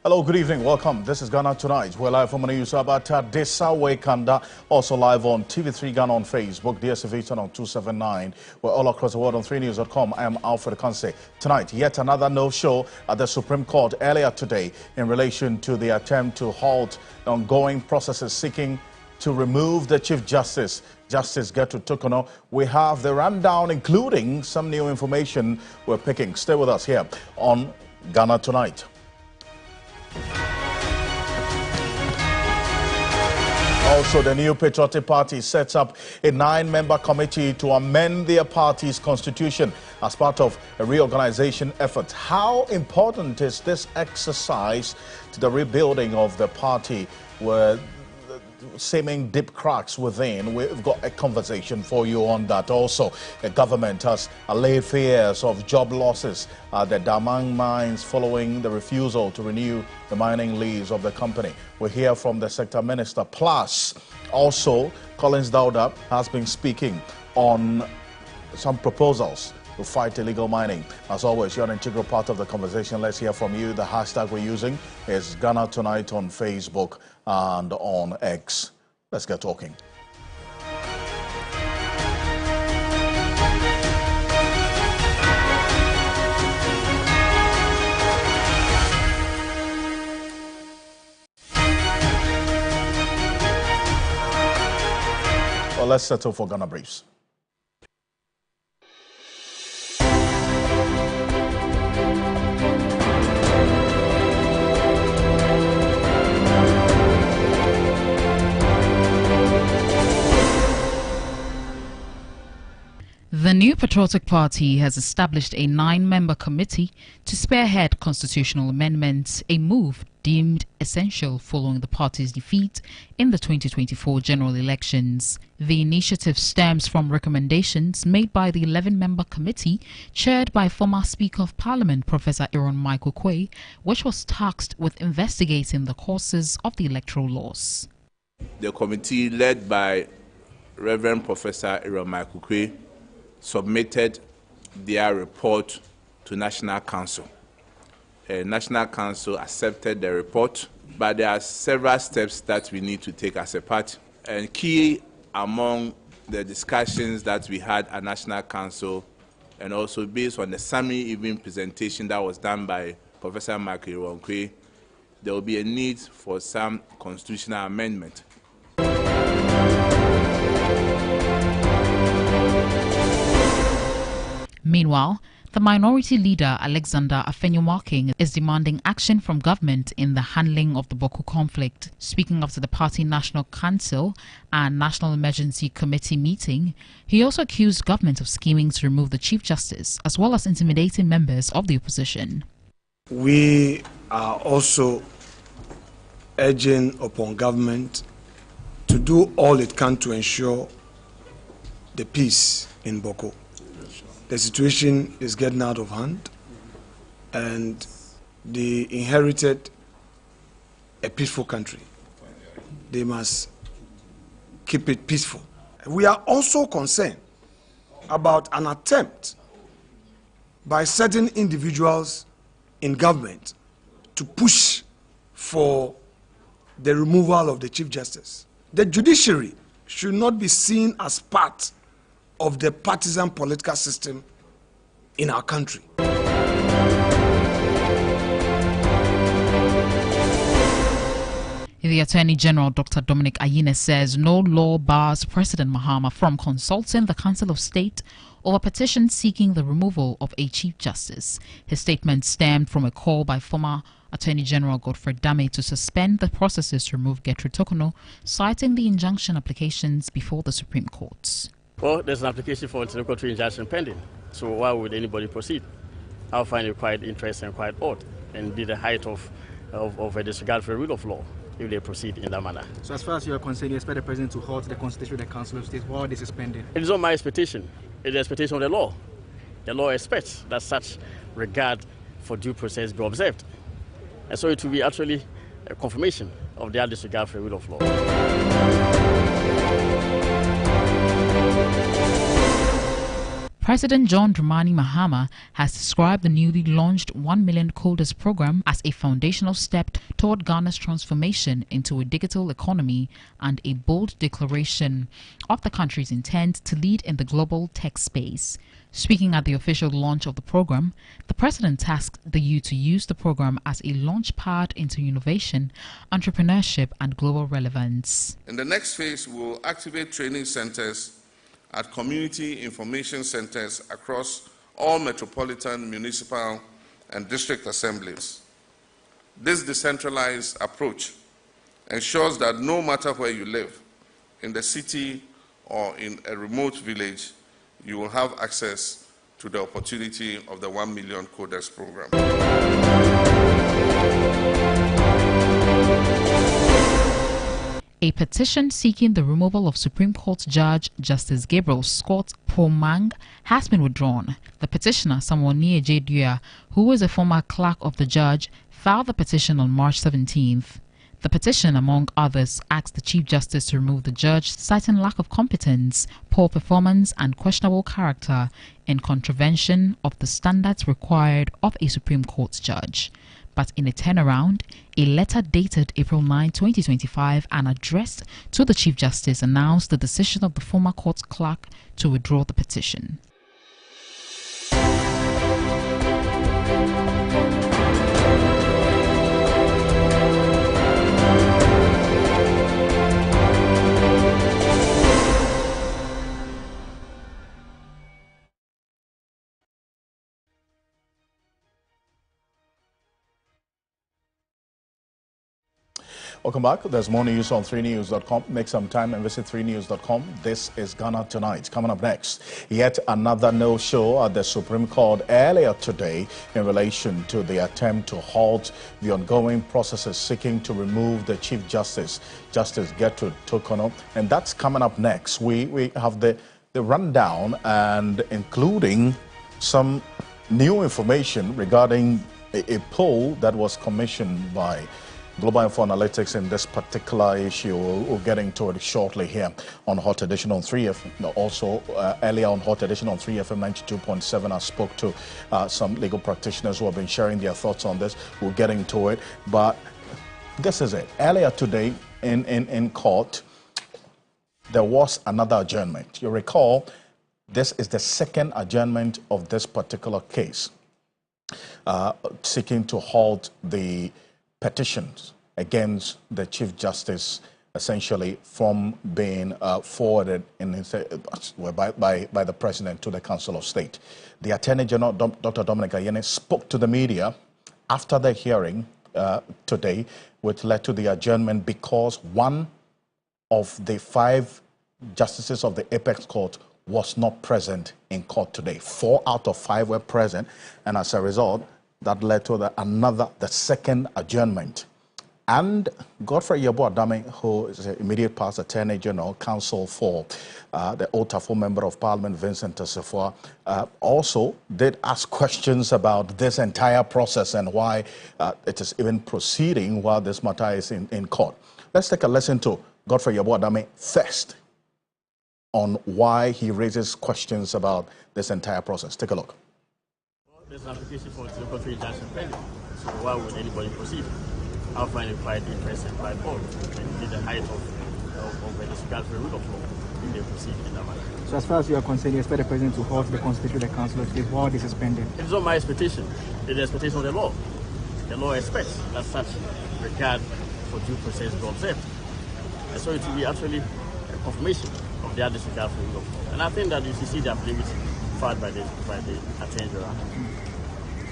Hello, good evening. Welcome. This is Ghana Tonight. We're live from the news about Desa Kanda, also live on TV3 Ghana on Facebook, DSTV on 279. We're all across the world on 3news.com. I am Alfred Ocansey. Tonight, yet another no-show at the Supreme Court earlier today in relation to the attempt to halt the ongoing processes seeking to remove the Chief Justice, Justice Gertrude Tokono. We have the rundown, including some new information we're picking. Stay with us here on Ghana Tonight. Also, the new Patriotic Party sets up a 9-member committee to amend their party's constitution as part of a reorganization effort. How important is this exercise to the rebuilding of the party where seeming deep cracks within? We've got a conversation for you on that. Also, the government has allayed fears of job losses at the Damang mines following the refusal to renew the mining lease of the company. We'll hear from the sector minister. Plus, also, Collins Dauda has been speaking on some proposals to fight illegal mining. As always, you're an integral part of the conversation. Let's hear from you. The hashtag we're using is Ghana Tonight on Facebook and on X. Let's get talking. Well, let's settle for Ghana Briefs. The new Patriotic Party has established a 9-member committee to spearhead constitutional amendments, a move deemed essential following the party's defeat in the 2024 general elections. The initiative stems from recommendations made by the 11-member committee chaired by former Speaker of Parliament Professor Aaron Michael Quay, which was tasked with investigating the causes of the electoral laws. The committee led by Reverend Professor Aaron Michael Quay submitted their report to National Council. National Council accepted the report, but there are several steps that we need to take as a party. And key among the discussions that we had at National Council, and also based on the summary evening presentation that was done by Professor Michael Aaron, there will be a need for some constitutional amendment. Meanwhile, the minority leader Alexander Afenyo-Marking is demanding action from government in the handling of the Boko conflict. Speaking after the party National Council and National Emergency Committee meeting, he also accused government of scheming to remove the Chief Justice as well as intimidating members of the opposition. We are also urging upon government to do all it can to ensure the peace in Boko. The situation is getting out of hand, and they inherited a peaceful country. They must keep it peaceful. We are also concerned about an attempt by certain individuals in government to push for the removal of the Chief Justice. The judiciary should not be seen as part of the partisan political system in our country. The Attorney General, Dr. Dominic Ayine, says no law bars President Mahama from consulting the Council of State over petitions seeking the removal of a Chief Justice. His statement stemmed from a call by former Attorney General Godfrey Dame to suspend the processes to remove Gertrude Tokono, citing the injunction applications before the Supreme Court. Well, there's an application for interlocutory injunction pending, so why would anybody proceed? I'll find it quite interesting and quite odd, and be the height of a disregard for the rule of law if they proceed in that manner. So as far as you are concerned, you expect the President to halt the consultation with the Council of State while this is pending? It is not my expectation. It is the expectation of the law. The law expects that such regard for due process be observed. And so it will be actually a confirmation of their disregard for the rule of law. President John Dramani Mahama has described the newly launched 1 million coders program as a foundational step toward Ghana's transformation into a digital economy and a bold declaration of the country's intent to lead in the global tech space. Speaking at the official launch of the program, the president tasked the youth to use the program as a launch pad into innovation, entrepreneurship, and global relevance. In the next phase, we will activate training centers at community information centers across all metropolitan, municipal, and district assemblies. This decentralized approach ensures that no matter where you live, in the city or in a remote village, you will have access to the opportunity of the 1 million coders program. A petition seeking the removal of Supreme Court Judge Justice Gabriel Scott Pomang has been withdrawn. The petitioner, Samonie Ejedua, who was a former clerk of the judge, filed the petition on March 17th. The petition, among others, asked the Chief Justice to remove the judge, citing lack of competence, poor performance, and questionable character in contravention of the standards required of a Supreme Court judge. But in a turnaround, a letter dated April 9, 2025 and addressed to the Chief Justice announced the decision of the former court clerk to withdraw the petition. Welcome back. There's more news on 3news.com. Make some time and visit 3news.com. This is Ghana Tonight. Coming up next, yet another no-show at the Supreme Court earlier today in relation to the attempt to halt the ongoing processes seeking to remove the Chief Justice, Justice Gertrude Tokono. And that's coming up next. We have the rundown and including some new information regarding a poll that was commissioned by Global Info Analytics in this particular issue. We'll get into it shortly here on Hot Edition on 3FM. Also, earlier on Hot Edition on 3FM 92.7, I spoke to some legal practitioners who have been sharing their thoughts on this. We'll get into it. But this is it. Earlier today in court, there was another adjournment. You recall, this is the second adjournment of this particular case, seeking to halt the petitions against the Chief Justice, essentially from being forwarded by the President to the Council of State. The Attorney General, Dr. Dominic Ayene, spoke to the media after the hearing today, which led to the adjournment because one of the 5 justices of the Apex Court was not present in court today. 4 out of 5 were present, and as a result, that led to the second adjournment. And Godfrey Yeboah-Dame, who is the immediate past Attorney General, counsel for the Otafo Member of Parliament, Vincent Tasefoa, also did ask questions about this entire process and why it is even proceeding while this matter is in court. Let's take a listen to Godfrey Yeboah-Dame first on why he raises questions about this entire process. Take a look. There's an application for the local injunction pending. So why would anybody proceed? I'll find it quite interesting, quite bold. And in the height of the disregard for the rule of law, if they proceed in that matter. So as far as you are concerned, you expect the President to halt the Constitution of the Council of State while this is pending? It's not my expectation. It's the expectation of the law. The law expects that such regard for due process be observed. And so it will be actually a confirmation of their disregard for the rule of law. And I think that you should see the affidavit filed by the Attorney General.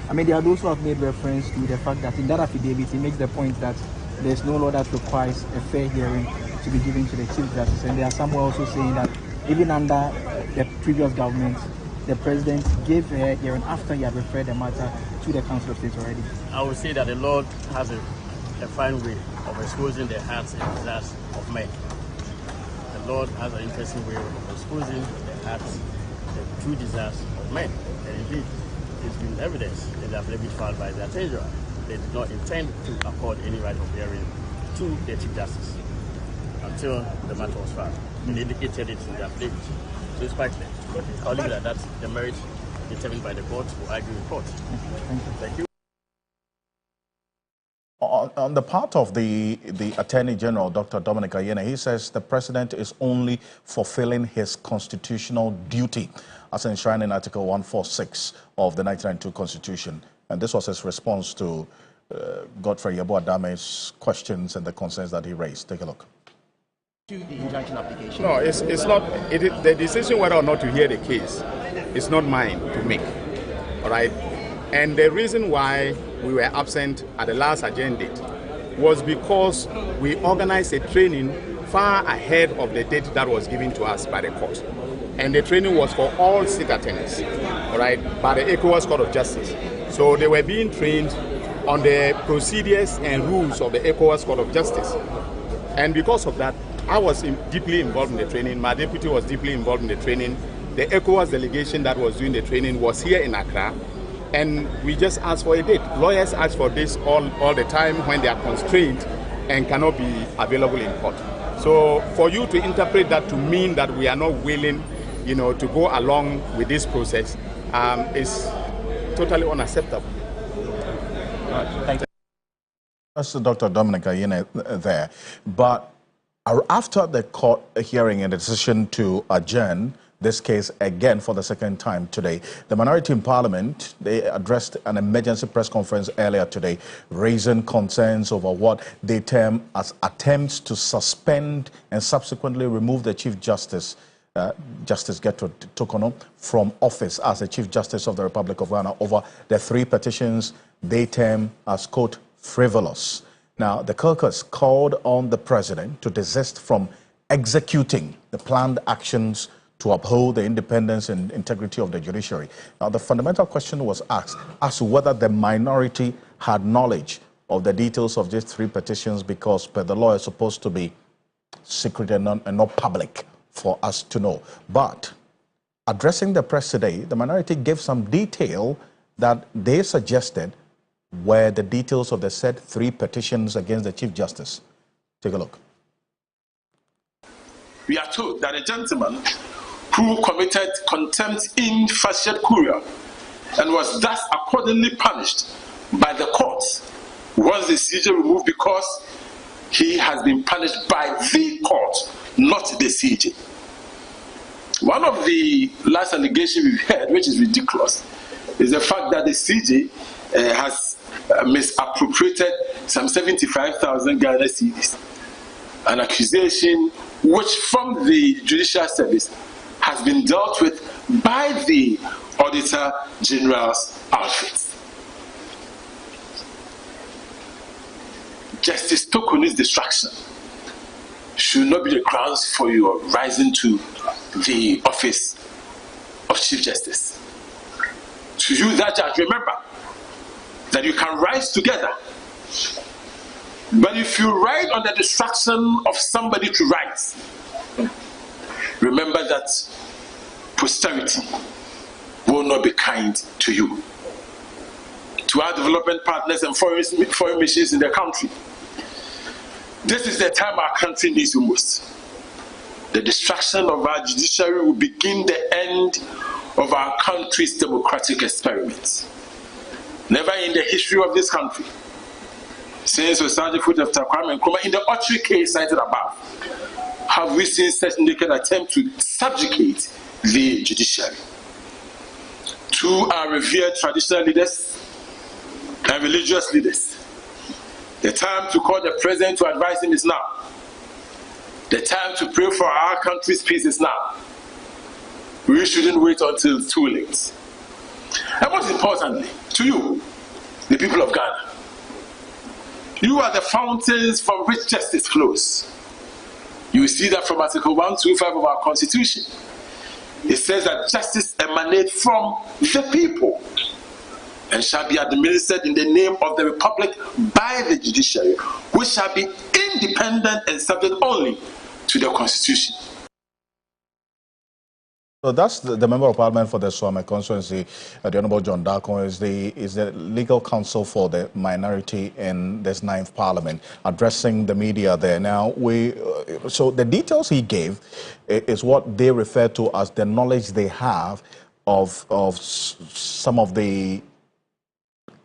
I mean, there are those who have made reference to the fact that in that affidavit, he makes the point that there's no law that requires a fair hearing to be given to the Chief Justice. And there are some who are also saying that even under the previous government, the President gave a hearing after he had referred the matter to the Council of State already. I would say that the Lord has a fine way of exposing the hearts and desires of men. The Lord has an interesting way of exposing the hearts, the true desires of men. And indeed, it's been evidence in the affidavit filed by the Attorney General. They did not intend to accord any right of hearing to the Chief Justice until the matter was filed. They indicated it in the affidavit. So it's quite clear. I'll leave it at that. The merit determined by the court will argue in court. Thank you. On the part of the Attorney General, Dr. Dominic Ayine, he says the president is only fulfilling his constitutional duty as enshrined in Article 146 of the 1992 Constitution. And this was his response to Godfrey Yeboah-Dame's questions and the concerns that he raised. Take a look. To the injunction application. No, it's not. The decision whether or not to hear the case is not mine to make. All right. And the reason why we were absent at the last agenda date was because we organized a training far ahead of the date that was given to us by the court. And the training was for all state attorneys, all right, by the ECOWAS Court of Justice. So they were being trained on the procedures and rules of the ECOWAS Court of Justice. And because of that, I was deeply involved in the training. My deputy was deeply involved in the training. The ECOWAS delegation that was doing the training was here in Accra. And we just asked for a date. Lawyers ask for this all the time when they are constrained and cannot be available in court. So for you to interpret that to mean that we are not willing, to go along with this process is totally unacceptable. Thank you. That's Dr. Dominic Ayine there. But after the court hearing and the decision to adjourn this case again for the second time today, the minority in Parliament, they addressed an emergency press conference earlier today, raising concerns over what they term as attempts to suspend and subsequently remove the Chief Justice, Justice Gertrude Tokono, from office as the Chief Justice of the Republic of Ghana over the 3 petitions they term as, quote, frivolous. Now, the caucus called on the president to desist from executing the planned actions to uphold the independence and integrity of the judiciary. Now, the fundamental question was asked as to whether the minority had knowledge of the details of these 3 petitions, because per the law is supposed to be secret and not public for us to know. But addressing the press today, the minority gave some detail that they suggested were the details of the said 3 petitions against the Chief Justice. Take a look. We are told that a gentleman who committed contempt in facie curia and was thus accordingly punished by the courts was the CJ removed because he has been punished by the court, not the CJ. One of the last allegations we've heard, which is ridiculous, is the fact that the CJ has misappropriated some 75,000 Ghana cedis, an accusation which from the Judicial Service has been dealt with by the Auditor General's office. Justice Tokono's distraction should not be the grounds for your rising to the office of Chief Justice. To you, that judge, remember that you can rise together. But if you ride on the distraction of somebody to rise, remember that posterity will not be kind to you. To our development partners and foreign missions in the country, this is the time our country needs you most. The destruction of our judiciary will begin the end of our country's democratic experiments. Never in the history of this country, since Osagyefo foot after Kwame Nkrumah, in the Autry case cited above, have we seen such naked attempt to subjugate the judiciary. To our revered traditional leaders and religious leaders, the time to call the president to advise him is now. The time to pray for our country's peace is now. We shouldn't wait until it's too late. And most importantly, to you, the people of Ghana, you are the fountains from which justice flows. You see that from Article 125 of our Constitution. It says that justice emanates from the people and shall be administered in the name of the Republic by the judiciary, which shall be independent and subject only to the Constitution. So that's the member of parliament for the Swame constituency, the Honorable John Darko, is the legal counsel for the minority in this 9th parliament, addressing the media there. Now, so the details he gave is what they refer to as the knowledge they have of some of the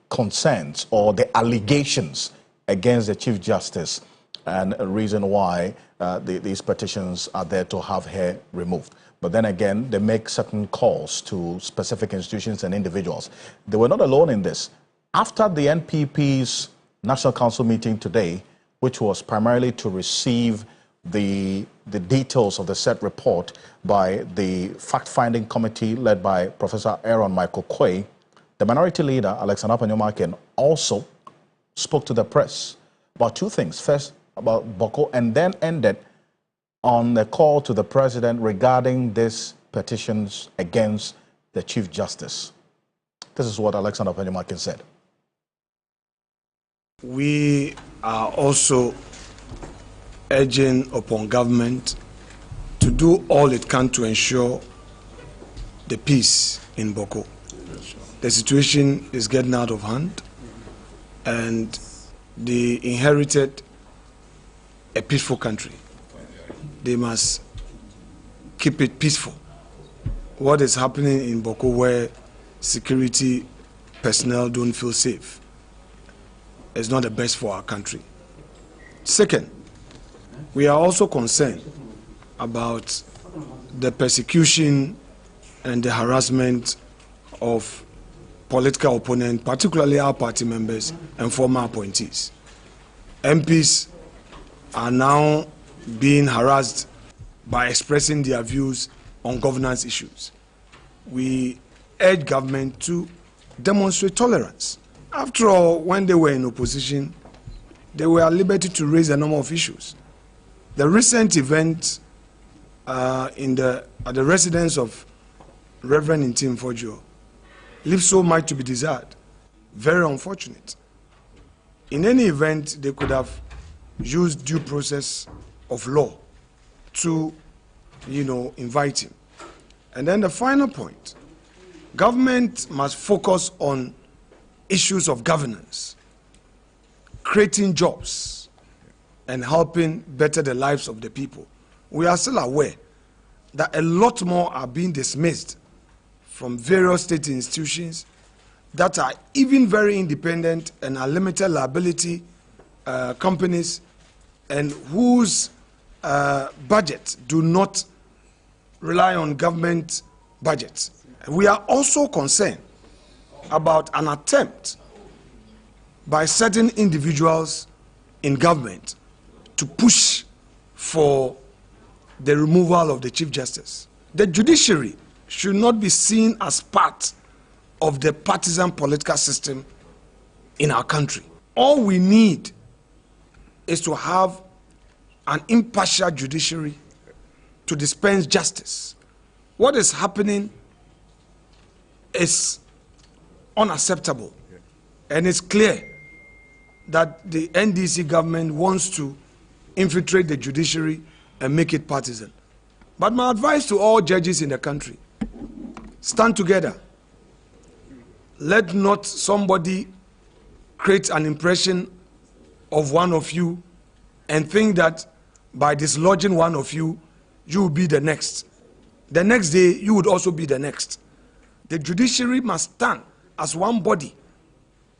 concerns or the allegations against the Chief Justice, and a reason why these petitions are there to have her removed. But then again, they make certain calls to specific institutions and individuals. They were not alone in this. After the NPP's National Council meeting today, which was primarily to receive the details of the said report by the fact-finding committee led by Professor Aaron Michael Quay, the minority leader, Alexander Panyomakin, also spoke to the press about two things. First, about Boko, and then ended on the call to the president regarding these petitions against the Chief Justice. This is what Alexander Panyomakin said. We are also urging upon government to do all it can to ensure the peace in Boko. The situation is getting out of hand, and they inherited a peaceful country. They must keep it peaceful. What is happening in Boko, where security personnel don't feel safe, is not the best for our country. Second, we are also concerned about the persecution and the harassment of political opponents, particularly our party members and former appointees. MPs are now being harassed by expressing their views on governance issues. We urge government to demonstrate tolerance. After all, when they were in opposition, they were at liberty to raise a number of issues. The recent event at the residence of Reverend Ntim Fojo leaves so much to be desired. Very unfortunate. In any event, they could have used due process of law to, invite him. And then the final point, government must focus on issues of governance, creating jobs, and helping better the lives of the people. We are still aware that a lot more are being dismissed from various state institutions that are even very independent and are limited liability companies, and whose budgets do not rely on government budgets. We are also concerned about an attempt by certain individuals in government to push for the removal of the Chief Justice. The judiciary should not be seen as part of the partisan political system in our country. All we need is to have an impartial judiciary to dispense justice. What is happening is unacceptable, and it's clear that the NDC government wants to infiltrate the judiciary and make it partisan. But my advice to all judges in the country: stand together. Let not somebody create an impression of one of you and think that by dislodging one of you, you will be the next. The next day, you would also be the next. The judiciary must stand as one body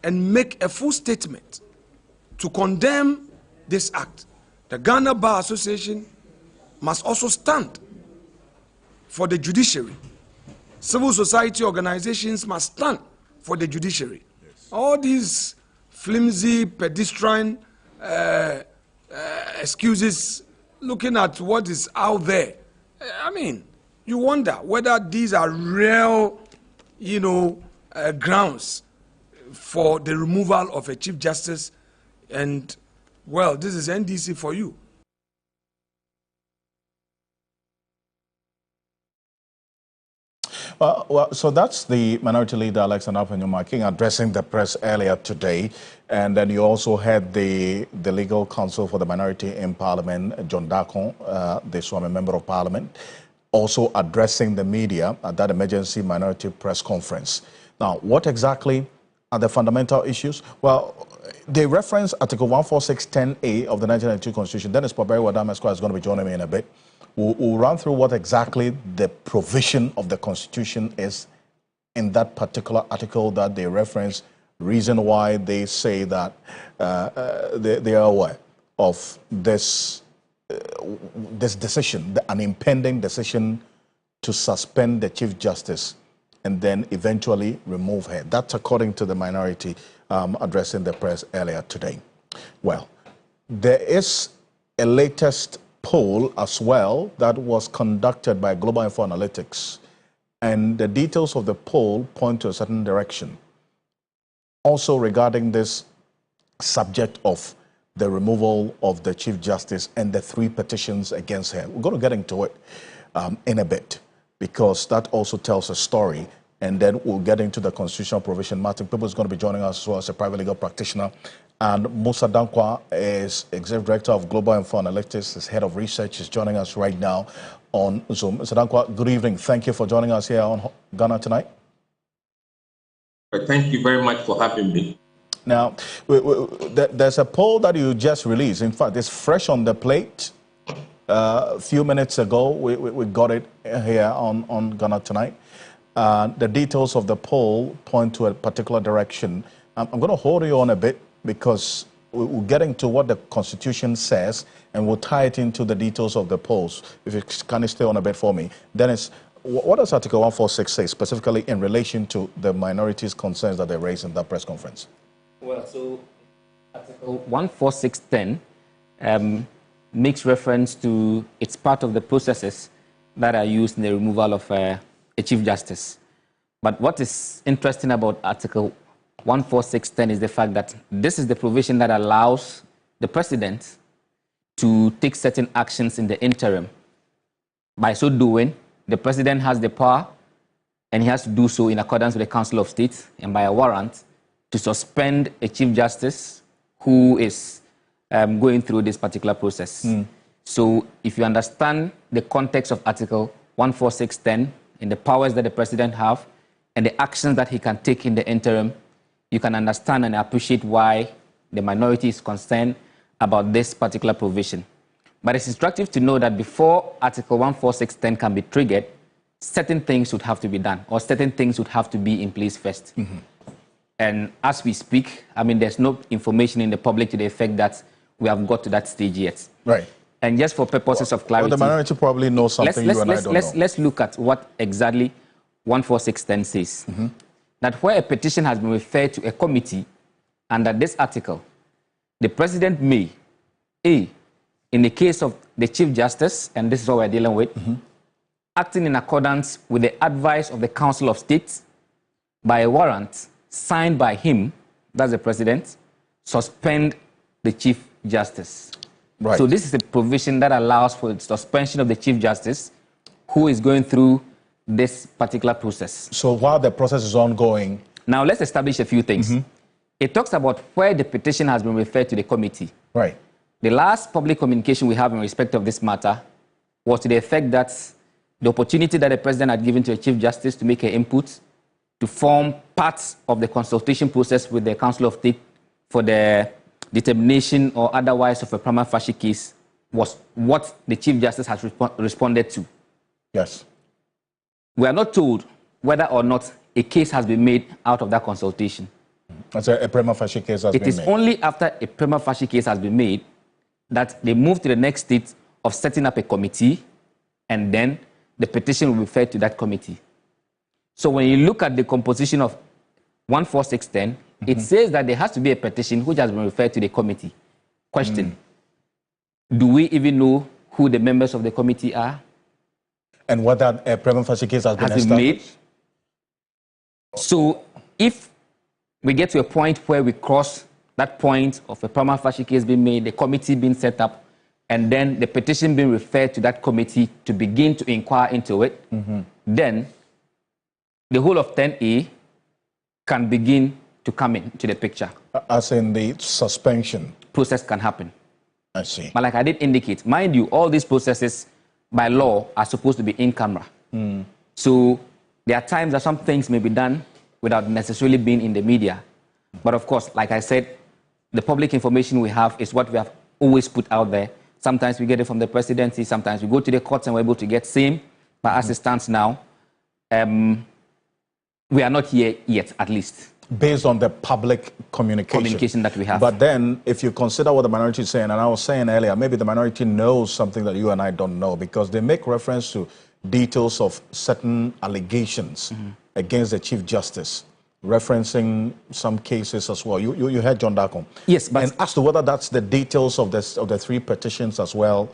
and make a full statement to condemn this act. The Ghana Bar Association must also stand for the judiciary. Civil society organizations must stand for the judiciary. Yes. All these flimsy, pedestrian excuses, looking at what is out there, you wonder whether these are real, grounds for the removal of a Chief Justice. And, well, this is NDC for you. So that's the minority leader, Alexander Panyomakin, addressing the press earlier today. And then you also had the legal counsel for the minority in Parliament, John Darko, the Swami member of Parliament. also addressing the media at that emergency minority press conference. Now, what exactly are the fundamental issues? Well, they reference Article 146(10)A of the 1992 Constitution. Dennis Poberi Wadameskwa is going to be joining me in a bit. We'll run through what exactly the provision of the Constitution is in that particular article that they reference, reason why they say that they are aware of this decision, an impending decision to suspend the Chief Justice and then eventually remove her. That's according to the minority addressing the press earlier today. Well, there is a latest poll as well that was conducted by Global Info Analytics, and the details of the poll point to a certain direction. Also regarding this subject of the removal of the Chief Justice and the 3 petitions against her. We're going to get into it in a bit, because that also tells a story, and then we'll get into the constitutional provision. Martin People is going to be joining us as well as a private legal practitioner, and Musa Dankwa is Executive Director of Global Info Analytics, is Head of Research, is joining us right now on Zoom. Mr. Dankwa, good evening. Thank you for joining us here on Ghana Tonight. Thank you very much for having me. Now, there's a poll that you just released. In fact, it's fresh on the plate. A few minutes ago, we got it here on Ghana Tonight. The details of the poll point to a particular direction. I'm going to hold you on a bit because we're getting to what the Constitution says, and we'll tie it into the details of the polls. If you can stay on a bit for me. Dennis, what does Article 146 say specifically in relation to the minorities' concerns that they raised in that press conference? Well, so Article 146(10) makes reference to, it's part of the processes that are used in the removal of a Chief Justice. But what is interesting about Article 146(10) is the fact that this is the provision that allows the President to take certain actions in the interim. By so doing, the President has the power, and he has to do so in accordance with the Council of State and by a warrant, to suspend a Chief Justice who is going through this particular process. So if you understand the context of Article 146(10) and the powers that the President have and the actions that he can take in the interim, you can understand and appreciate why the minority is concerned about this particular provision. But it's instructive to know that before Article 146(10) can be triggered, certain things would have to be done, or certain things would have to be in place first. And as we speak, I mean, there's no information in the public to the effect that we have got to that stage yet. Right. And just for purposes of clarity, well, the minority probably knows something you and I don't know. Let's look at what exactly 146(10) says. That where a petition has been referred to a committee under this article, the President may, A, in the case of the Chief Justice, and this is what we're dealing with, acting in accordance with the advice of the Council of State by a warrant signed by him, that's the President, suspend the Chief Justice. Right. So this is a provision that allows for the suspension of the Chief Justice who is going through this particular process. So while the process is ongoing... Now let's establish a few things. It talks about where the petition has been referred to the committee. Right. The last public communication we have in respect of this matter was to the effect that the opportunity that the President had given to the Chief Justice to make her input, to form parts of the consultation process with the Council of State for the determination or otherwise of a prima facie case, was what the Chief Justice has responded to. Yes. We are not told whether or not a case has been made out of that consultation. That's a prima facie case has been made. It is only after a prima facie case has been made that they move to the next stage of setting up a committee, and then the petition will be referred to that committee. So when you look at the composition of 146(10), it says that there has to be a petition which has been referred to the committee. Question, do we even know who the members of the committee are? And whether a prima facie case has been made? So if we get to a point where we cross that point of a prima facie case being made, the committee being set up, and then the petition being referred to that committee to begin to inquire into it, then the whole of 10A can begin to come into the picture. As in the suspension? Process can happen. I see. But like I did indicate, mind you, all these processes by law, are supposed to be in camera. So there are times that some things may be done without necessarily being in the media. But of course, like I said, the public information we have is what we have always put out there. Sometimes we get it from the presidency, sometimes we go to the courts and we're able to get same. But as it stands now, we are not here yet, at least. Based on the public communication that we have. But then, if you consider what the minority is saying, and I was saying earlier, maybe the minority knows something that you and I don't know, because they make reference to details of certain allegations against the Chief Justice, referencing some cases as well. You heard John Darko. Yes, but... And as to whether that's the details of the 3 petitions as well,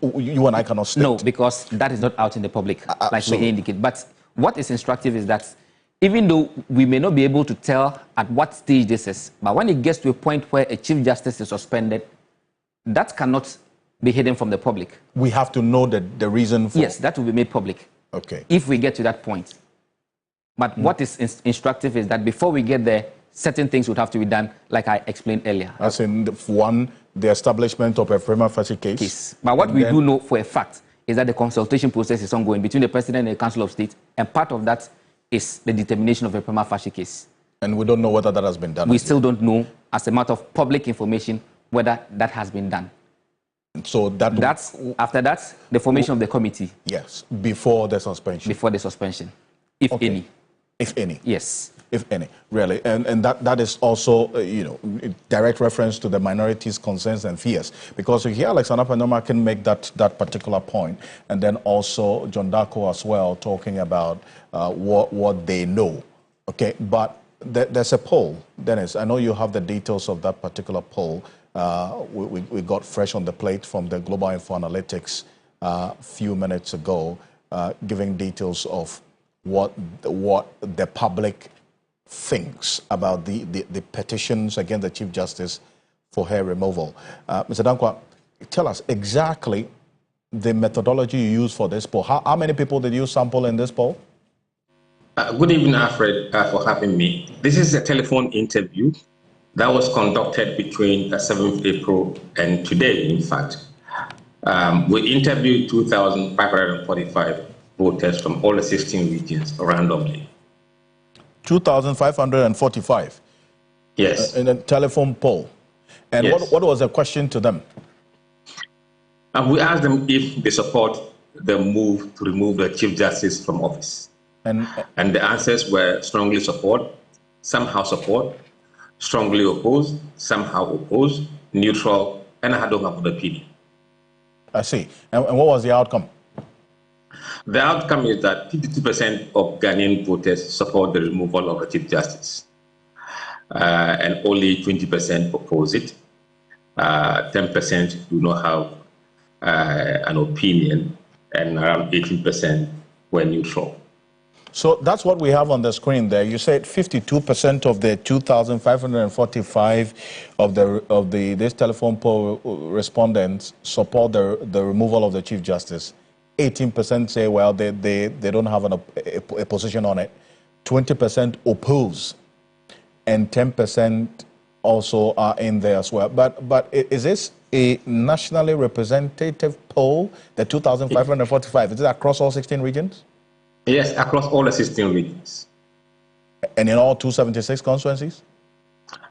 you and I cannot state. No, because that is not out in the public, like we indicate. But what is instructive is that even though we may not be able to tell at what stage this is, but when it gets to a point where a Chief Justice is suspended, that cannot be hidden from the public. We have to know the reason for... Yes, that will be made public. Okay. If we get to that point. But what is instructive is that before we get there, certain things would have to be done, like I explained earlier. As in, one, the establishment of a prima facie case. But what we do know for a fact is that the consultation process is ongoing between the President and the Council of State, and part of that is the determination of a prima facie case. And we don't know whether that has been done. We still don't know, as a matter of public information, whether that has been done. So that's after that, the formation of the committee. Yes, before the suspension. Before the suspension, if any. If any. Yes. If any, really. And that is also, direct reference to the minorities' concerns and fears. Because you hear Alexander Panoma can make that particular point, and then also John Darko as well, talking about what they know. Okay, but there's a poll, Dennis. I know you have the details of that particular poll. We got fresh on the plate from the Global Info Analytics a few minutes ago, giving details of what the public thinks about the petitions against the Chief Justice for her removal. Mr. Dankwa, tell us exactly the methodology you use for this poll. How many people did you sample in this poll? Good evening, Alfred, for having me. This is a telephone interview that was conducted between 7th April and today, in fact. We interviewed 2,545 voters from all the 16 regions randomly. 2,545? Yes. In a telephone poll. And yes. What was the question to them? We asked them if they support the move to remove the Chief Justice from office. And the answers were strongly support, somehow support, strongly opposed, somehow opposed, neutral, and I don't have an opinion. I see. And what was the outcome? The outcome is that 52% of Ghanaian voters support the removal of the Chief Justice, and only 20% oppose it. 10% do not have an opinion, and around 18% were neutral. So that's what we have on the screen there. You said 52% of the 2,545 of this telephone poll respondents support the removal of the Chief Justice. 18% say, well, they don't have a position on it. 20% oppose, and 10% also are in there as well. But is this a nationally representative poll, the 2,545? Is it across all 16 regions? Yes, across all the 16 regions. And in all 276 constituencies?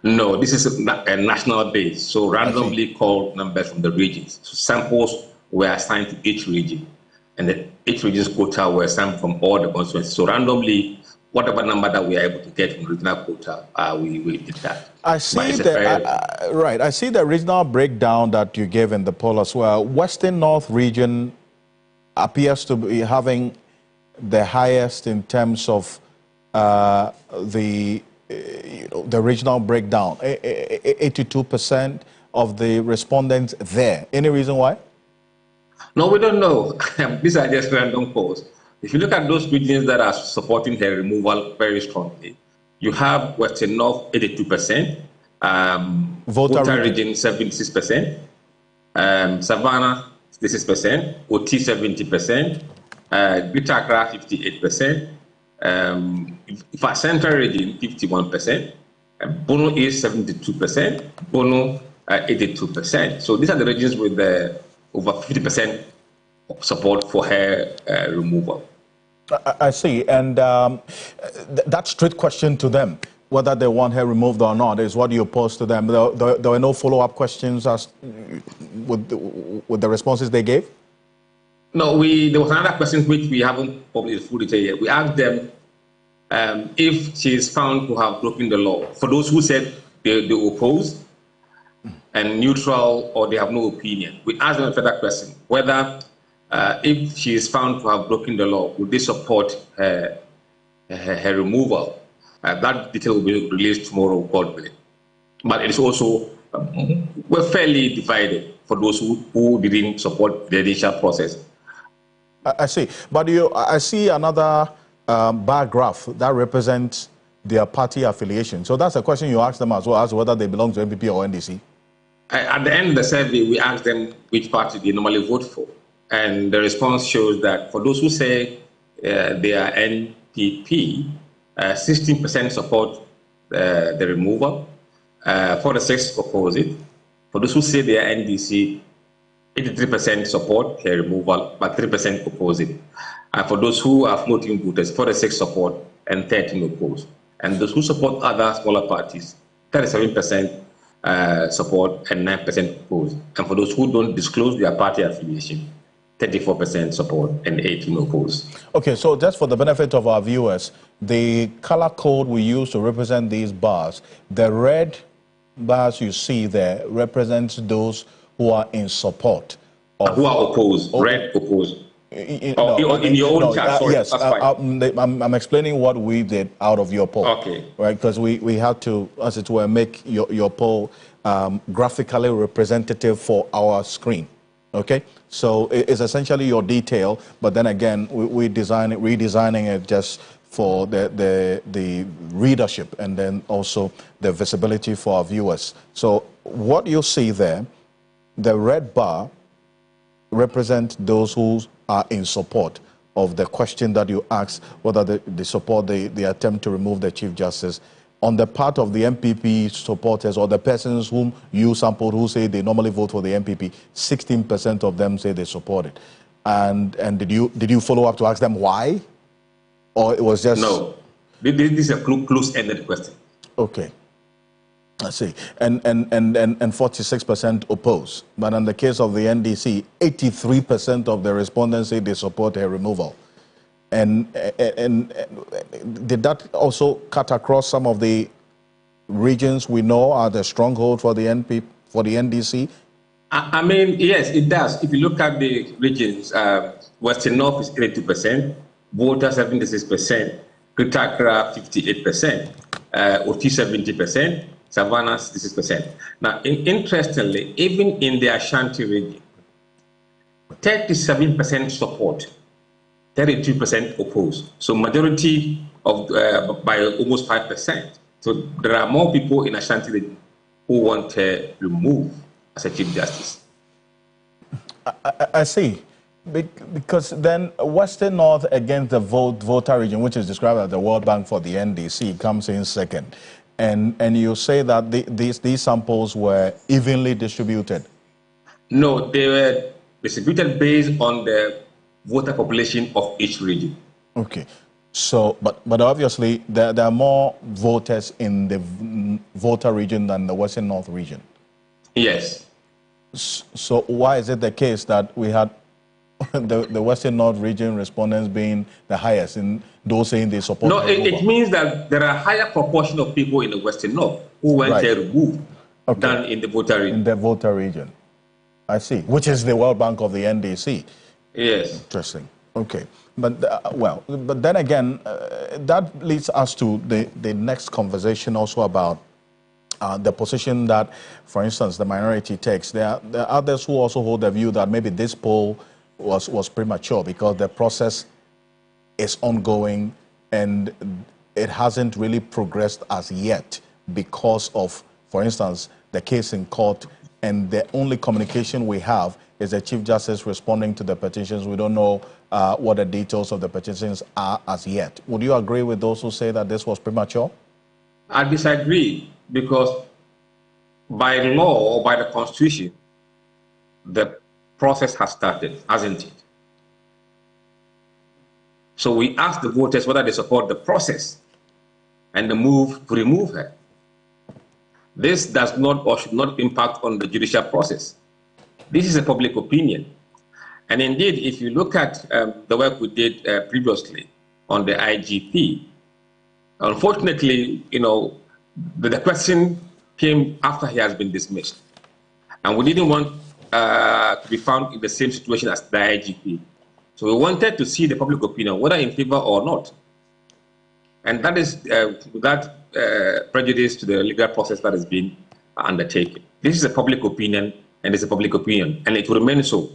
No, this is a national base, so randomly called numbers from the regions. So samples were assigned to each region, and each region's quota were assigned from all the constituencies. So randomly, whatever number that we are able to get from regional quota, we did that. I see right. I see the regional breakdown that you gave in the poll as well. Western North region appears to be having the highest in terms of the regional breakdown. 82% of the respondents there. Any reason why? No, we don't know. These are just random polls. If you look at those regions that are supporting her removal very strongly, you have Western North 82%, Voter region 76%, Savannah 66%, OT 70%, Greater Accra 58%, Ifa Central region 51%, Bono is 72%, Bono 82%. So these are the regions with over 50% support for her removal. I see. And that straight question to them, whether they want her removed or not, is what you posed to them. There were no follow-up questions as with the responses they gave? No, there was another question which we haven't published full detail yet. We asked them if she is found to have broken the law. For those who said they oppose and neutral or they have no opinion, we asked them a further question, whether if she is found to have broken the law, would they support her removal? That detail will be released tomorrow, God willing. But it is also, we're fairly divided for those who didn't support the initial process. I see. But I see another bar graph that represents their party affiliation. So that's a question you ask them as well, as whether they belong to MPP or NDC. At the end of the survey, we asked them which party they normally vote for. And the response shows that for those who say they are NPP, 16% support the removal, 46% oppose it. For those who say they are NDC, 83% support her removal, but 3% oppose it. And for those who are floating voters, 46% support and 13% oppose. And those who support other smaller parties, 37% support and 9% oppose. And for those who don't disclose their party affiliation, 34% support and 18% oppose. Okay, so just for the benefit of our viewers, the color code we use to represent these bars, the red bars you see there represents those who are in support. Who are opposed, red opposed. In your own chart, sorry, yes, I'm explaining what we did out of your poll. Okay. Right, because we had to, as it were, make your poll graphically representative for our screen. Okay, so it's essentially your detail, but then again, redesigning it just for the readership and then also the visibility for our viewers. So what you see there, the red bar represents those who are in support of the question that you asked, whether they support the attempt to remove the Chief Justice. On the part of the MPP supporters or the persons whom you sampled who say they normally vote for the MPP, 16% of them say they support it. And did you follow up to ask them why? Or it was just... No. This is a close-ended question. Okay. I see. And 46% oppose. But in the case of the NDC, 83% of the respondents say they support her removal. And did that also cut across some of the regions we know are the stronghold for the NDC? I mean, yes, it does. If you look at the regions, Western North is 82%, Volta 76%, Kritakra 58%, Oti 70%, Savannah 66%. Now, interestingly, even in the Ashanti region, 37% support, 32% oppose. So majority of by almost 5%. So there are more people in Ashanti region who want to remove as a Chief Justice. I see. Because then Western North against the Volta region, which is described as the World Bank for the NDC, comes in second. And you say that these samples were evenly distributed? No, they were distributed based on the voter population of each region. Okay. So, but obviously there are more voters in the Volta region than the Western North region. Yes. So why is it the case that we had the Western North region respondents being the highest in those saying they support? No, it means that there are a higher proportion of people in the Western North who went to remove than in the Volta region. In the Volta region. I see. Which is the World Bank of the NDC. Yes. Interesting. Okay. But, but then again, that leads us to the next conversation also about the position that, for instance, the minority takes. There are others who also hold the view that maybe this poll was premature because the process is ongoing and it hasn't really progressed as yet because of, for instance, the case in court, and the only communication we have is the Chief Justice responding to the petitions. We don't know what the details of the petitions are as yet. Would you agree with those who say that this was premature? I disagree, because by law or by the Constitution, the process has started, hasn't it? So we asked the voters whether they support the process and the move to remove her. This does not or should not impact on the judicial process. This is a public opinion. And indeed, if you look at the work we did previously on the IGP, unfortunately, the question came after he has been dismissed. And we didn't want to be found in the same situation as the IGP. So we wanted to see the public opinion, whether in favor or not. And that is without prejudice to the legal process that has been undertaken. This is a public opinion, and it's a public opinion, and it will remain so.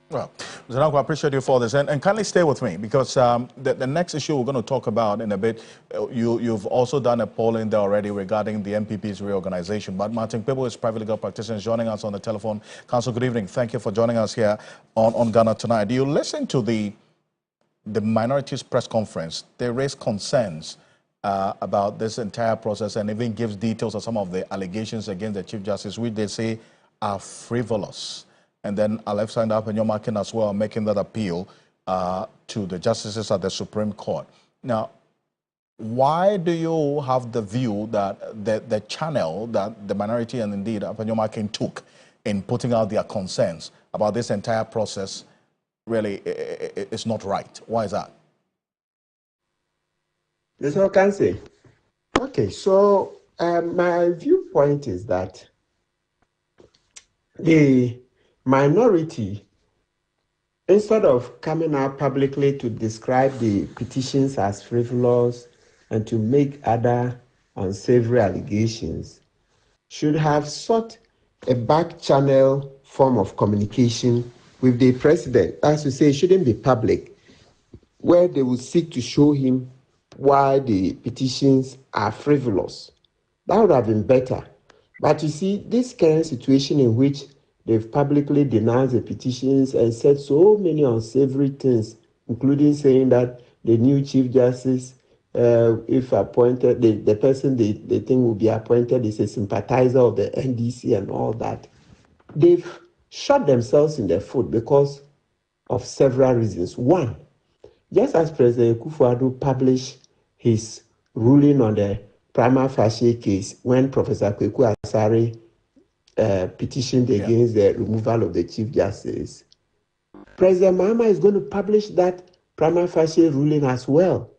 Well, Mr. Nanko, I appreciate you for this. And kindly stay with me, because the next issue we're going to talk about in a bit, you've also done a polling there already regarding the MPP's reorganization. But Martin Pebo is private legal practitioner joining us on the telephone. Counsel, good evening. Thank you for joining us here on Ghana Tonight. Do you listen to the minorities press conference? They raised concerns about this entire process and even gives details of some of the allegations against the Chief Justice, which they say are frivolous. And then Alexander Apenyomakin as well, making that appeal to the justices at the Supreme Court. Now, why do you have the view that the channel that the minority and indeed Apenyomakin took in putting out their concerns about this entire process really is not right? Why is that? Mr. Ocansey. Okay, so my viewpoint is that the minority, instead of coming out publicly to describe the petitions as frivolous and to make other unsavory allegations, should have sought a back channel form of communication with the president. As you say, it shouldn't be public, where they will seek to show him why the petitions are frivolous. That would have been better. But you see, this current situation in which they've publicly denounced the petitions and said so many unsavory things, including saying that the new Chief Justice, if appointed, the person they think will be appointed is a sympathizer of the NDC and all that. They've shot themselves in the foot because of several reasons. One, just as President Kufuor published his ruling on the prima facie case when Professor Kweku Asare petitioned against the removal of the Chief Justice, President Mahama is going to publish that prima facie ruling as well.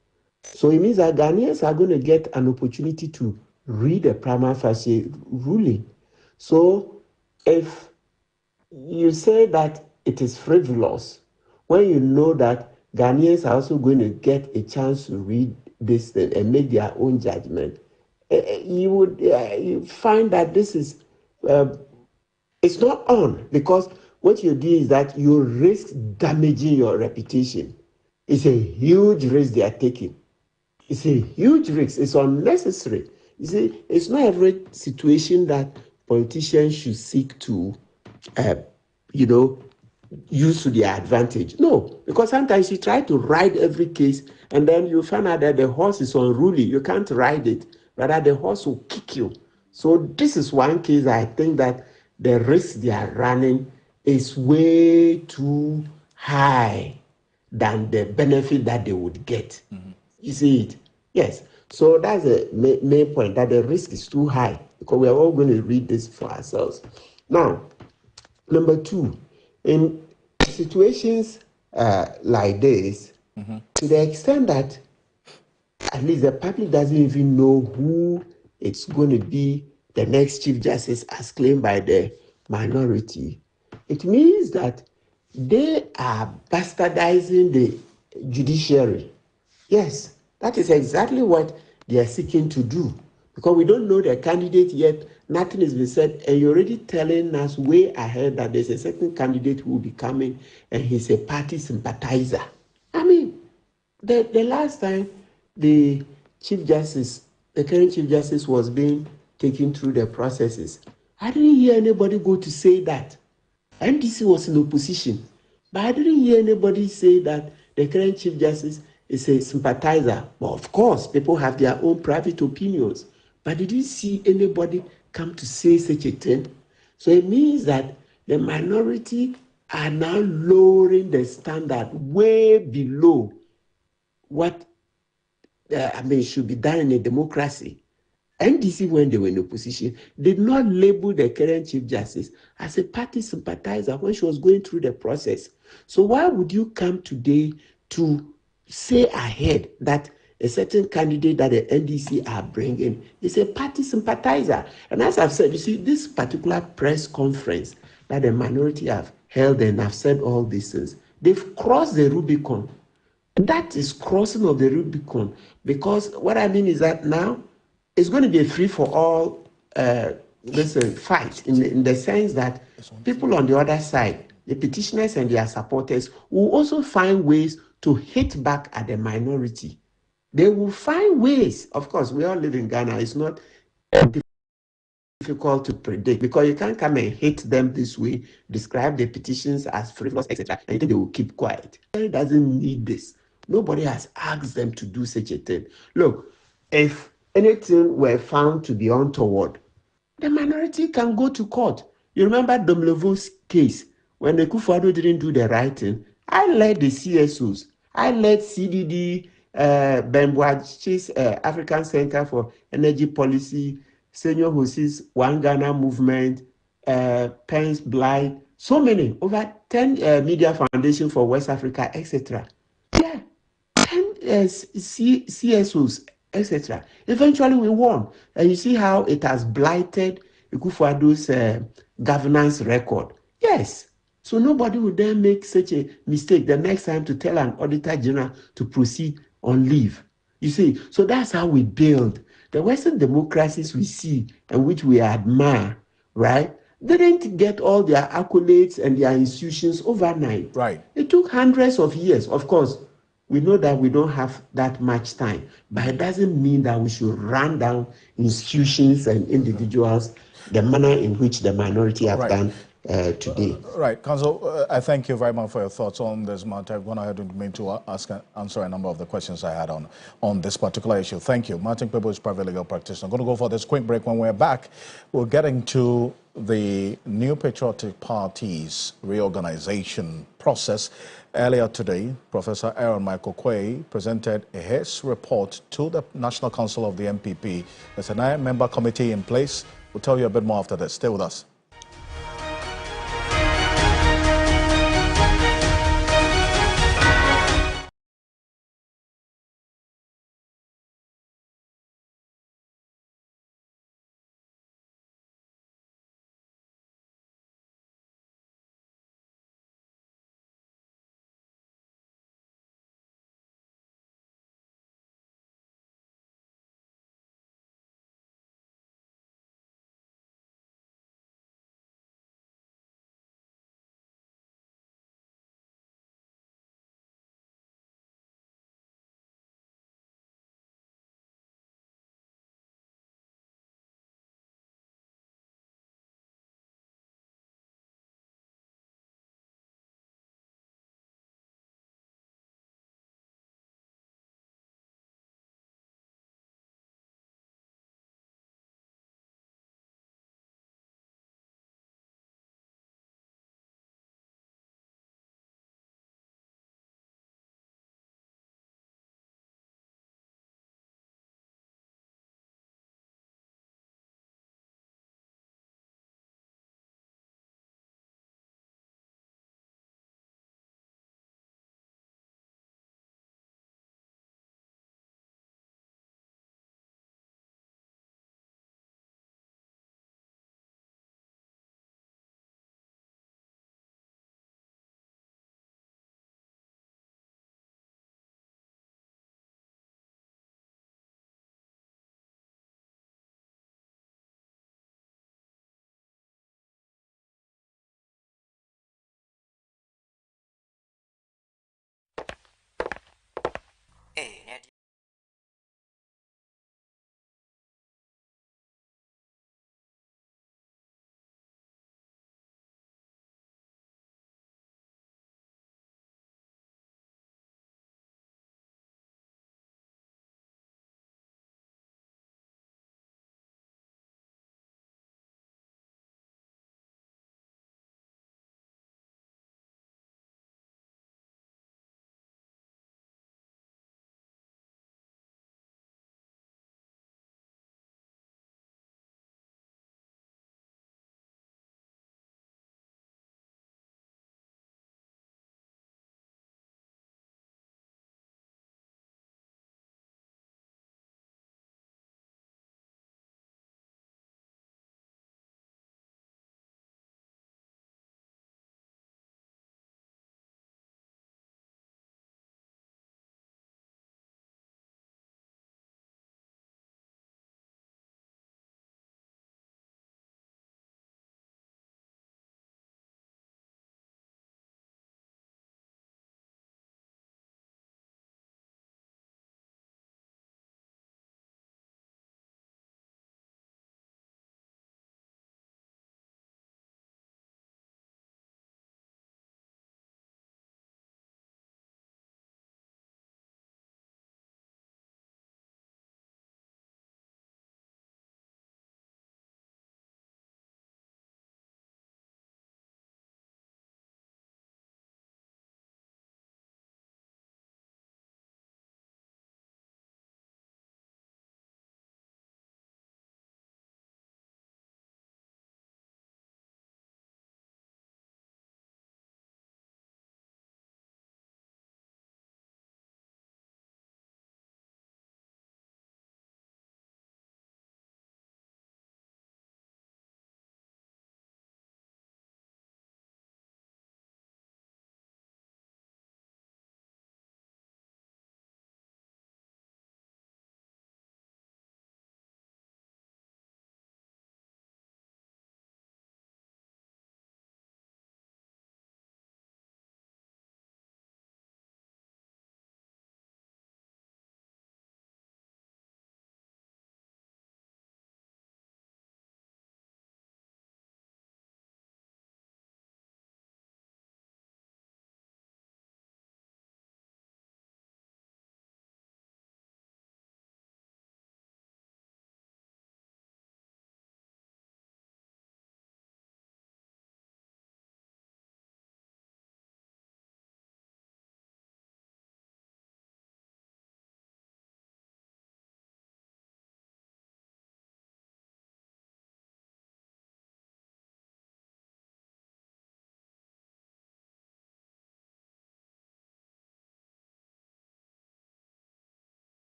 So it means that Ghanaians are going to get an opportunity to read the prima facie ruling. So if you say that it is frivolous, when you know that Ghanaians are also going to get a chance to read this thing and make their own judgment, you would you find that this is it's not on, because what you do is that you risk damaging your reputation. It's a huge risk they are taking. It's a huge risk. It's unnecessary. You see, it's not every situation that politicians should seek to, use to their advantage. No, because sometimes you try to ride every case and then you find out that the horse is unruly. You can't ride it. Rather, the horse will kick you. So this is one case I think that the risk they are running is way too high than the benefit that they would get. Mm-hmm. You see it? Yes. So that's the main point, that the risk is too high, because we are all going to read this for ourselves. Now, number two, in situations like this, mm-hmm. to the extent that at least the public doesn't even know who it's going to be the next Chief Justice as claimed by the minority, it means that they are bastardizing the judiciary. Yes, that is exactly what they are seeking to do, because we don't know the candidate yet. Nothing has been said, and you're already telling us way ahead that there's a certain candidate who will be coming and he's a party sympathizer. I mean, the last time the Chief Justice, the current Chief Justice, was being taken through the processes, I didn't hear anybody go to say that. NDC was in opposition, but I didn't hear anybody say that the current Chief Justice is a sympathizer. Well, of course, people have their own private opinions, but did you see anybody come to say such a thing? So it means that the minority are now lowering the standard way below what should be done in a democracy. NDC, when they were in opposition, did not label the current Chief Justice as a party sympathizer when she was going through the process. So why would you come today to say ahead that a certain candidate that the NDC are bringing is a party sympathizer? And as I've said, you see, this particular press conference that the minority have held and have said all these things, they've crossed the Rubicon. That is crossing of the Rubicon, because what I mean is that now it's going to be a free-for-all fight in the sense that people on the other side, the petitioners and their supporters, will also find ways to hit back at the minority. They will find ways. Of course, we all live in Ghana. It's not difficult to predict, because you can't come and hit them this way, describe the petitions as frivolous, etc., and think they will keep quiet. It doesn't need this. Nobody has asked them to do such a thing. Look, if anything were found to be untoward, the minority can go to court. You remember Domlevo's case when the Kufuor didn't do the right thing? I led the CSOs. I led CDD, Bemboachi's African Center for Energy Policy, Senior Hosi's One Ghana Movement, Pence Blight, so many, over 10 Media Foundation for West Africa, etc. Yeah, 10 CSOs, etc. Eventually we won. And you see how it has blighted Kufuor's governance record. Yes. So nobody would then make such a mistake the next time to tell an auditor general to proceed on leave. You see, so that's how we build. The Western democracies we see and which we admire, right? They didn't get all their accolades and their institutions overnight. Right. It took hundreds of years. Of course, we know that we don't have that much time, but it doesn't mean that we should run down institutions and individuals the manner in which the minority have done today. Right, Council, I thank you very much for your thoughts on this matter. I've gone ahead and mean to answer a number of the questions I had on this particular issue. Thank you. Martin Pebo is private legal practitioner. I'm going to go for this quick break. When we're back, we're getting to the New Patriotic Party's reorganization process. Earlier today, Professor Aaron Michael Quay presented his report to the National Council of the NPP. There's a 9-member committee in place. We'll tell you a bit more after this. Stay with us.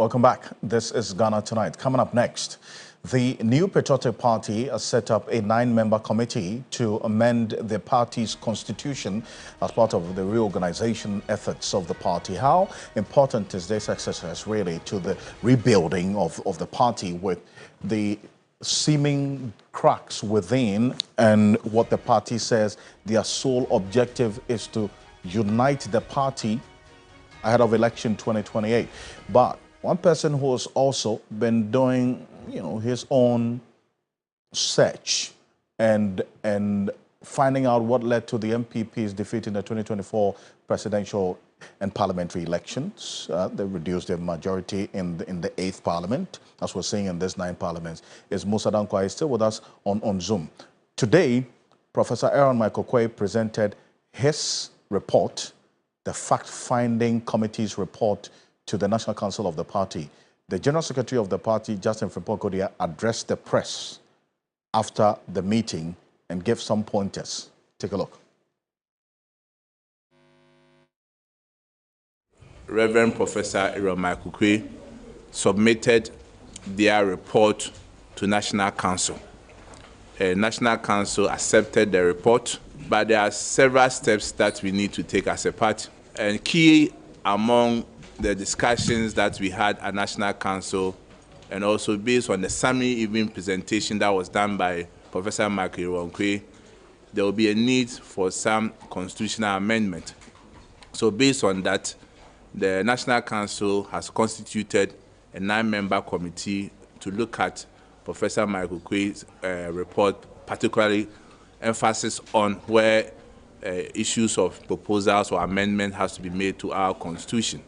Welcome back. This is Ghana Tonight. Coming up next, the New Patriotic Party has set up a 9-member committee to amend the party's constitution as part of the reorganization efforts of the party. How important is this exercise really to the rebuilding of the party with the seeming cracks within, and what the party says their sole objective is to unite the party ahead of election 2028. But one person who has also been doing, his own search and finding out what led to the MPP's defeat in the 2024 presidential and parliamentary elections. They reduced their majority in the 8th parliament, as we're seeing in this 9 parliaments. Is Musa Dankwa is still with us on Zoom. Today, Professor Aaron Michael Quay presented his report, the fact-finding committee's report, to the National Council of the party. The General Secretary of the party, Justin Frimpong-Kodia, addressed the press after the meeting and gave some pointers. Take a look. Reverend Professor Aaron Michael Quay submitted their report to National Council. National Council accepted the report, but there are several steps that we need to take as a party. And key among the discussions that we had at National Council, and also based on the summary evening presentation that was done by Professor Michael Quay, there will be a need for some constitutional amendment. So based on that, the National Council has constituted a 9-member committee to look at Professor Michael Quay's report, particularly emphasis on where issues of proposals or amendment has to be made to our constitution.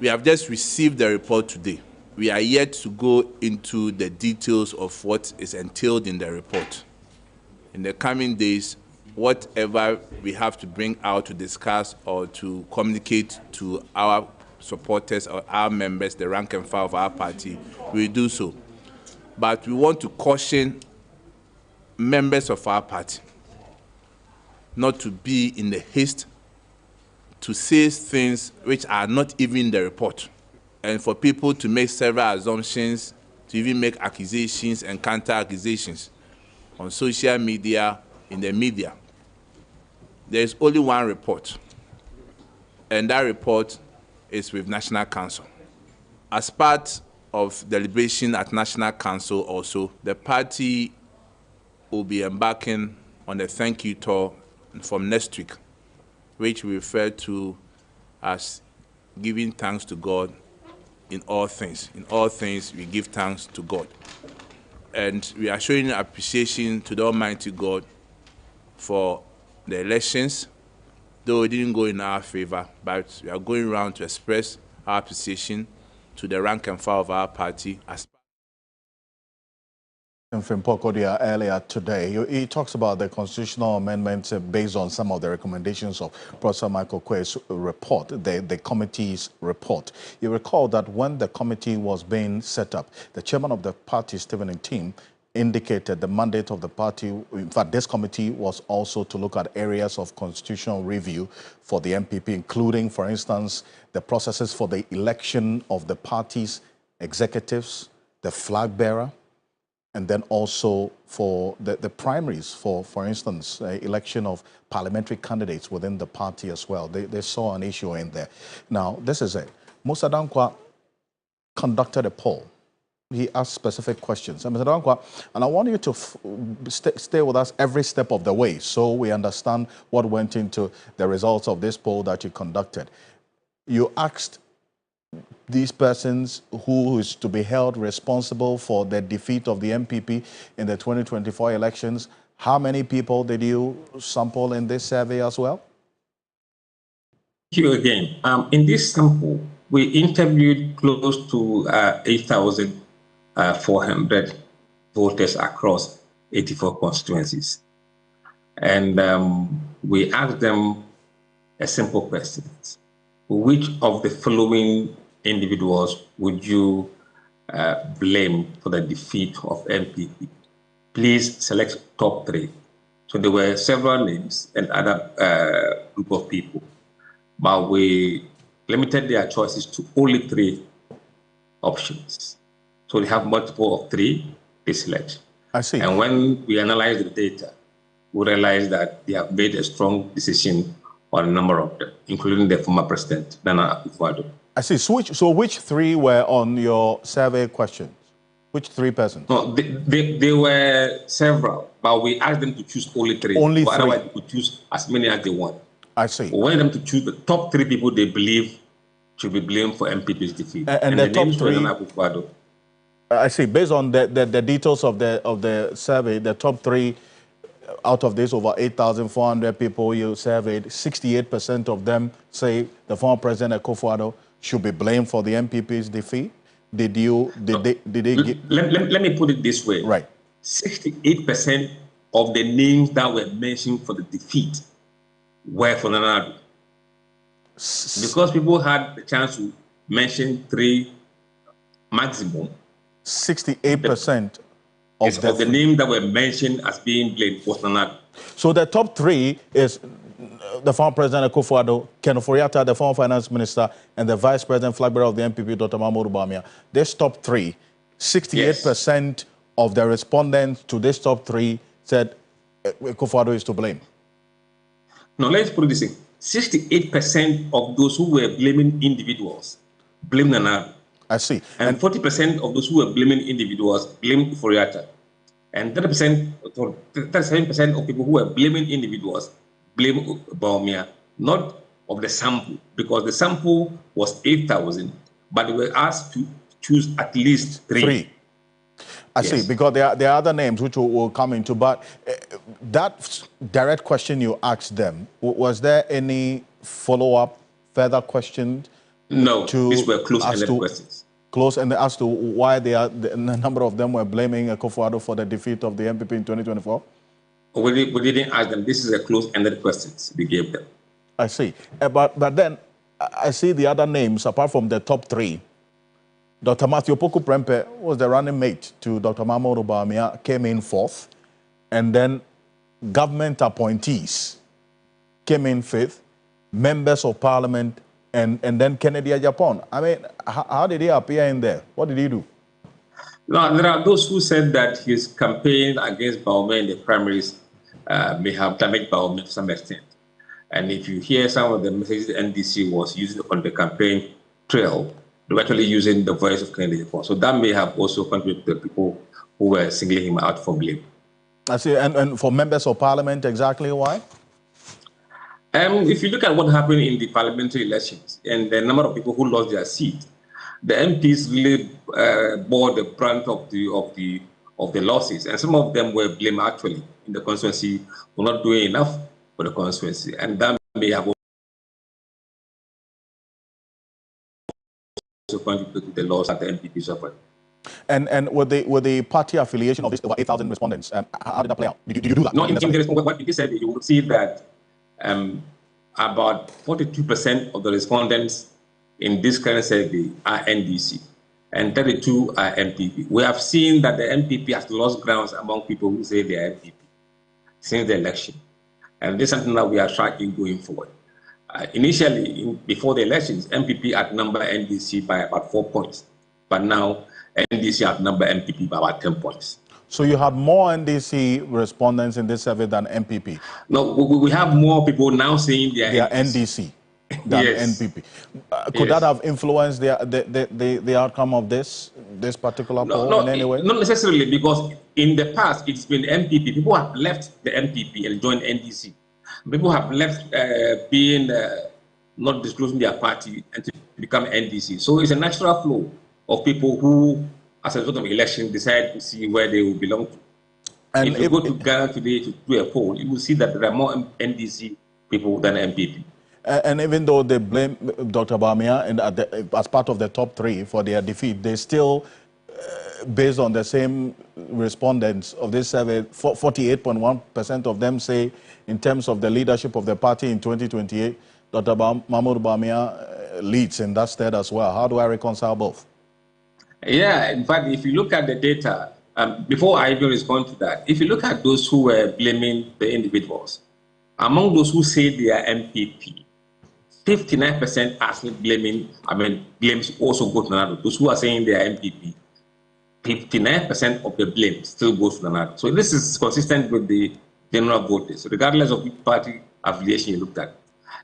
We have just received the report today. We are yet to go into the details of what is entailed in the report. In the coming days, whatever we have to bring out to discuss or to communicate to our supporters or our members, the rank and file of our party, we do so. But we want to caution members of our party not to be in the haste to say things which are not even in the report, and for people to make several assumptions, to even make accusations and counter-accusations on social media, in the media. There is only one report, and that report is with National Council. As part of deliberation at National Council also, the party will be embarking on a thank you tour from next week, which we refer to as giving thanks to God in all things. In all things, we give thanks to God. And we are showing appreciation to the Almighty God for the elections, though it didn't go in our favor, but we are going around to express our appreciation to the rank and file of our party. Frimpong-Kodia earlier today, he talks about the constitutional amendments based on some of the recommendations of Professor Michael Quay's report, the committee's report. You recall that when the committee was being set up, the chairman of the party, Stephen Ntim, indicated the mandate of the party. In fact, this committee was also to look at areas of constitutional review for the MPP, including, for instance, the processes for the election of the party's executives, the flag bearer, and then also for the primaries, for instance, election of parliamentary candidates within the party as well. They saw an issue in there. Now, this is it. Musa Dankwa conducted a poll. He asked specific questions. And Mr. Dankwa, and I want you to stay with us every step of the way so we understand what went into the results of this poll that you conducted. You asked these persons who is to be held responsible for the defeat of the MPP in the 2024 elections. How many people did you sample in this survey as well? Thank you again. In this sample, we interviewed close to 8,400 voters across 84 constituencies. And we asked them a simple question. Which of the following individuals would you blame for the defeat of MPP? Please select top 3. So there were several names and other group of people, but we limited their choices to only 3 options. So they have multiple of 3 they select. I see. And when we analyze the data, we realize that they have made a strong decision on a number of them, including the former president, Nana Akufo-Addo. I see. So which 3 were on your survey questions? Which 3 persons? No, they were several, but we asked them to choose only 3. Only 3. Otherwise, they could choose as many as they want. I see. We wanted them to choose the top 3 people they believe should be blamed for MPP's defeat. And the top 3. Nana Akufo-Addo. I see. Based on the details of the survey, the top 3 out of this over 8,400 people you surveyed, 68% of them say the former president Akufo-Addo should be blamed for the MPP's defeat. Let me put it this way. Right. 68% of the names that were mentioned for the defeat were for Nana Addo. Because people had the chance to mention 3 maximum. 68% of the names that were mentioned as being blamed was Nana Addo. So the top 3 is the former president Akufo-Addo, Ken Ofori-Atta, the former finance minister, and the vice president flag bearer of the MPP, Dr. Mahmoud Bawumia. This top 3, 68% of the respondents to this top 3 said Akufo-Addo is to blame. Now let's put it this way. 68% of those who were blaming individuals blamed Nana Addo. I see. And 40% of those who were blaming individuals blamed Ofori-Atta. And 37% of people who were blaming individuals blame Bawumia, not of the sample, because the sample was 8,000, but they were asked to choose at least 3. I see, because there are other names which we'll come into, but that direct question you asked them, was there any follow-up, further question? No, these were close-ended questions. Close-ended as to why the number of them were blaming Akufo-Addo for the defeat of the MPP in 2024? We didn't ask them. This is a close-ended questions we gave them. I see. But then I see the other names, apart from the top 3. Dr. Matthew Poku Prempeh was the running mate to Dr. Mahmoud Bawumia, came in 4th. And then government appointees came in 5th. Members of parliament, and then Kennedy Agyapong. I mean, how did he appear in there? What did he do? No, there are those who said that his campaign against Bawumia in the primaries may have damaged Bawumia to some extent. And if you hear some of the messages the NDC was using on the campaign trail, they were actually using the voice of Kennedy Agyapong. So that may have also contributed to the people who were singling him out for blame. I see. And for members of parliament, exactly why? If you look at what happened in the parliamentary elections and the number of people who lost their seat, the MPs really bore the brunt of the losses, and some of them were blamed actually in the constituency for not doing enough for the constituency, and that may have also contributed to the loss that the MPP suffered. And with the party affiliation of this over 8,000 respondents, how did that play out? Did you do that? No, in the response, what you said, you will see that about 42% of the respondents in this current survey are NDC, and 32 are MPP. We have seen that the MPP has lost grounds among people who say they are MPP since the election. And this is something that we are tracking going forward. Initially, before the elections, MPP outnumbered NDC by about 4 points. But now, NDC outnumbered MPP by about 10 points. So you have more NDC respondents in this survey than MPP? No, we have more people now saying they are NDC than NPP. Could that have influenced the outcome of this particular poll in any way? Not necessarily, because in the past, it's been MPP. People have left the MPP and joined NDC. People have left being not disclosing their party and to become NDC. So it's a natural flow of people who, as a result of election, decide to see where they will belong to. And if you go to Ghana today to do a poll, you will see that there are more NDC people than MPP. And even though they blame Dr. Bawumia as part of the top 3 for their defeat, they still, based on the same respondents of this survey, 48.1% of them say, in terms of the leadership of the party in 2028, Dr. Mahmoud Bawumia leads in that state as well. How do I reconcile both? Yeah, in fact, if you look at the data, before I even respond to that, if you look at those who were blaming the individuals, among those who say they are MPP, 59% are still blaming, blames also go to Nana. Those who are saying they are MPP, 59% of the blame still goes to Nana. So this is consistent with the general voters, regardless of which party affiliation you looked at.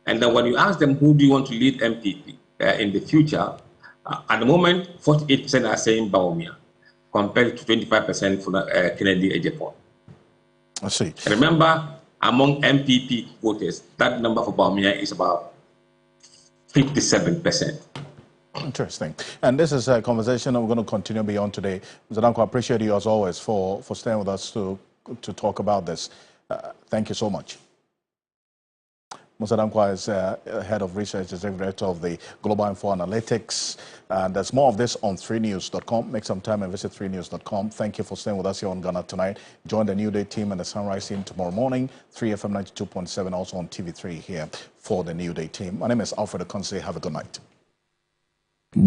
And then when you ask them, who do you want to lead MPP in the future, at the moment, 48% are saying Bawumia, compared to 25% for Kennedy Ejapon. I see. Remember, among MPP voters, that number for Bawumia is about 57%. Interesting. And this is a conversation we're going to continue beyond today. Mr. Danko, I appreciate you as always for staying with us to talk about this. Thank you so much. Mr. Danko is head of research, executive director of the Global Info Analytics. And there's more of this on 3news.com. Make some time and visit 3news.com. Thank you for staying with us here on Ghana Tonight. Join the New Day team and the Sunrise team tomorrow morning, 3FM 92.7, also on TV3 here for the New Day team. My name is Alfred Ocansey. Have a good night.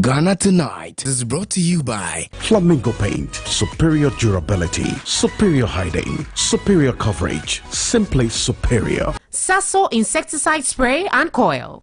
Ghana Tonight is brought to you by Flamingo Paint. Superior durability, superior hiding, superior coverage, simply superior. Sasso insecticide spray and coil.